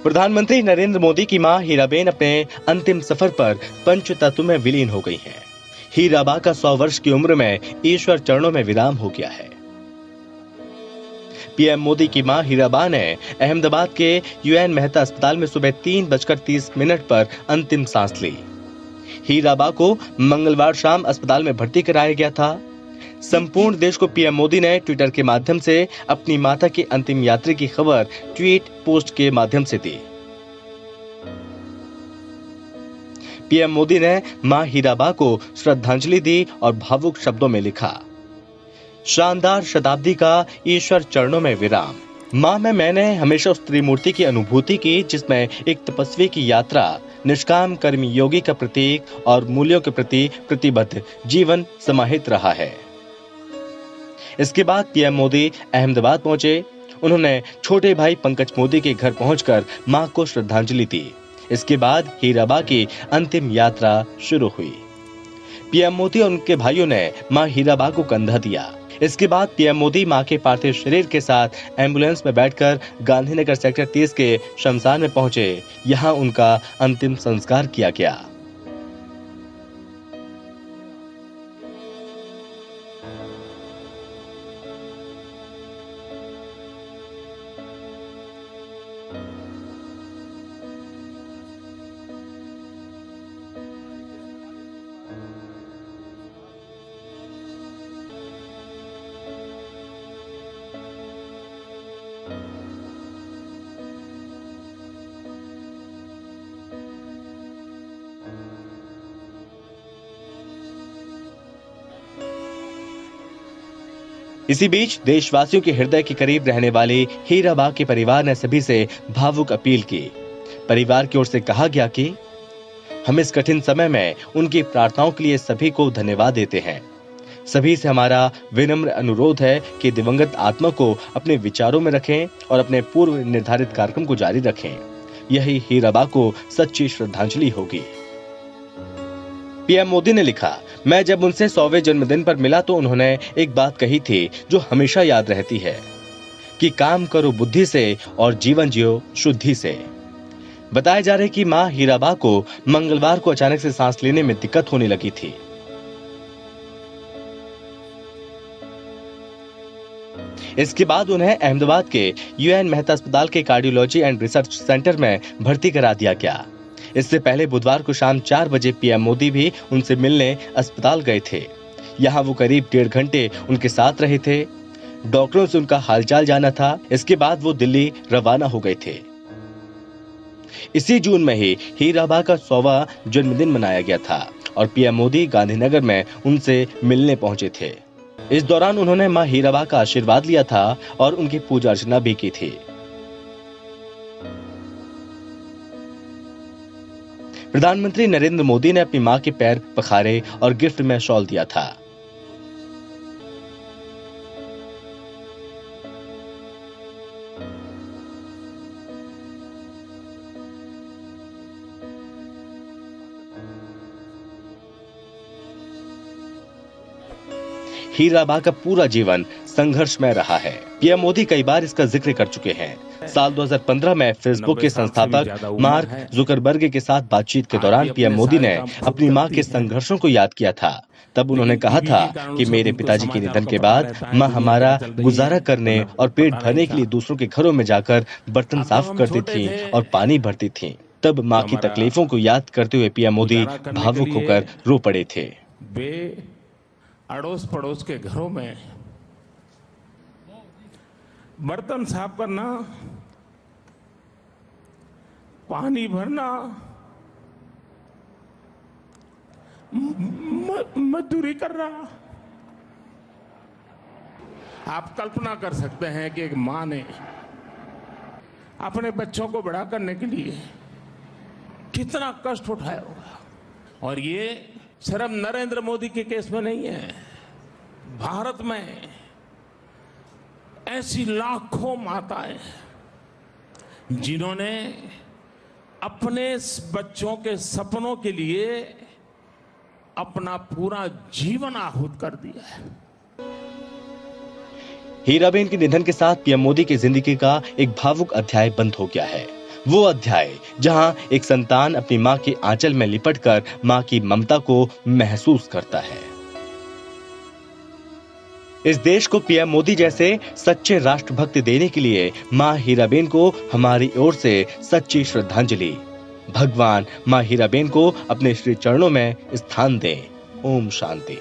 प्रधानमंत्री नरेंद्र मोदी की मां हीराबेन अपने अंतिम सफर पर पंचतत्व में विलीन हो गई हैं। हीराबा का 100 वर्ष की उम्र में ईश्वर चरणों में विराम हो गया है। पीएम मोदी की मां हीराबा ने अहमदाबाद के यूएन मेहता अस्पताल में सुबह 3:30 पर अंतिम सांस ली। हीराबा को मंगलवार शाम अस्पताल में भर्ती कराया गया था। संपूर्ण देश को पीएम मोदी ने ट्विटर के माध्यम से अपनी माता की अंतिम यात्रा की खबर ट्वीट पोस्ट के माध्यम से दी। पीएम मोदी ने मां हीराबा को श्रद्धांजलि दी और भावुक शब्दों में लिखा, शानदार शताब्दी का ईश्वर चरणों में विराम। मां में मैंने हमेशा उस त्रिमूर्ति की अनुभूति की जिसमें एक तपस्वी की यात्रा, निष्काम कर्मी योगी का प्रतीक और मूल्यों के प्रति प्रतिबद्ध जीवन समाहित रहा है। इसके बाद पीएम मोदी अहमदाबाद पहुंचे। उन्होंने छोटे भाई पंकज मोदी के घर पहुंचकर मां को श्रद्धांजलि दी। इसके बाद हीराबा की अंतिम यात्रा शुरू हुई। पीएम मोदी और उनके भाइयों ने मां हीराबा को कंधा दिया। इसके बाद पीएम मोदी मां के पार्थिव शरीर के साथ एम्बुलेंस में बैठकर गांधीनगर सेक्टर 30 के शमशान में पहुंचे। यहां उनका अंतिम संस्कार किया गया। इसी बीच देशवासियों के हृदय के करीब रहने वाली हीराबा के परिवार ने सभी से भावुक अपील की। परिवार की ओर से कहा गया कि हम इस कठिन समय में उनकी प्रार्थनाओं के लिए सभी को धन्यवाद देते हैं। सभी से हमारा विनम्र अनुरोध है कि दिवंगत आत्मा को अपने विचारों में रखें और अपने पूर्व निर्धारित कार्यक्रम को जारी रखें। यही हीराबा को सच्ची श्रद्धांजलि होगी। पीएम मोदी ने लिखा, मैं जब उनसे 100वें जन्मदिन पर मिला तो उन्होंने एक बात कही थी जो हमेशा याद रहती है कि काम करो बुद्धि से और जीवन जियो शुद्धि से। बताया जा रहा है कि मां हीराबा को मंगलवार को अचानक से सांस लेने में दिक्कत होने लगी थी। इसके बाद उन्हें अहमदाबाद के यूएन मेहता अस्पताल के कार्डियोलॉजी एंड रिसर्च सेंटर में भर्ती करा दिया गया। इससे पहले बुधवार को शाम 4 बजे पीएम मोदी भी उनसे मिलने अस्पताल गए थे। यहां वो करीब 1.5 घंटे उनके साथ रहे थे। डॉक्टरों से उनका हालचाल जाना था। इसके बाद वो दिल्ली रवाना हो गए थे। इसी जून में ही हीराबा का 100वां जन्मदिन मनाया गया था और पीएम मोदी गांधीनगर में उनसे मिलने पहुंचे थे। इस दौरान उन्होंने मां हीराबा का आशीर्वाद लिया था और उनकी पूजा अर्चना भी की थी। प्रधानमंत्री नरेंद्र मोदी ने अपनी मां के पैर पखारे और गिफ्ट में शॉल दिया था। हीराबा का पूरा जीवन संघर्षमय रहा है। पीएम मोदी कई बार इसका जिक्र कर चुके हैं। साल 2015 में फेसबुक के संस्थापक मार्क जुकरबर्ग के साथ बातचीत के दौरान पीएम मोदी ने अपनी मां के संघर्षों को याद किया था। तब उन्होंने कहा था कि मेरे पिताजी के निधन के बाद मां हमारा गुजारा करने और पेट भरने के लिए दूसरों के घरों में जाकर बर्तन साफ करती थी और पानी भरती थी। तब मां की तकलीफों को याद करते हुए पीएम मोदी भावुक होकर रो पड़े थे। अड़ोस पड़ोस के घरों में बर्तन साफ करना, पानी भरना, मजदूरी करना। आप कल्पना कर सकते हैं कि एक मां ने अपने बच्चों को बड़ा करने के लिए कितना कष्ट उठाया होगा। और ये सिर्फ नरेंद्र मोदी के केस में नहीं है, भारत में ऐसी लाखों माताएं जिन्होंने अपने बच्चों के सपनों के लिए अपना पूरा जीवन आहूत कर दिया है। हीराबेन के निधन के साथ पीएम मोदी की जिंदगी का एक भावुक अध्याय बंद हो गया है। वो अध्याय जहां एक संतान अपनी मां के आंचल में लिपटकर मां की ममता को महसूस करता है। इस देश को पीएम मोदी जैसे सच्चे राष्ट्रभक्त देने के लिए मां हीराबेन को हमारी ओर से सच्ची श्रद्धांजलि। भगवान मां हीराबेन को अपने श्री चरणों में स्थान दें। ओम शांति।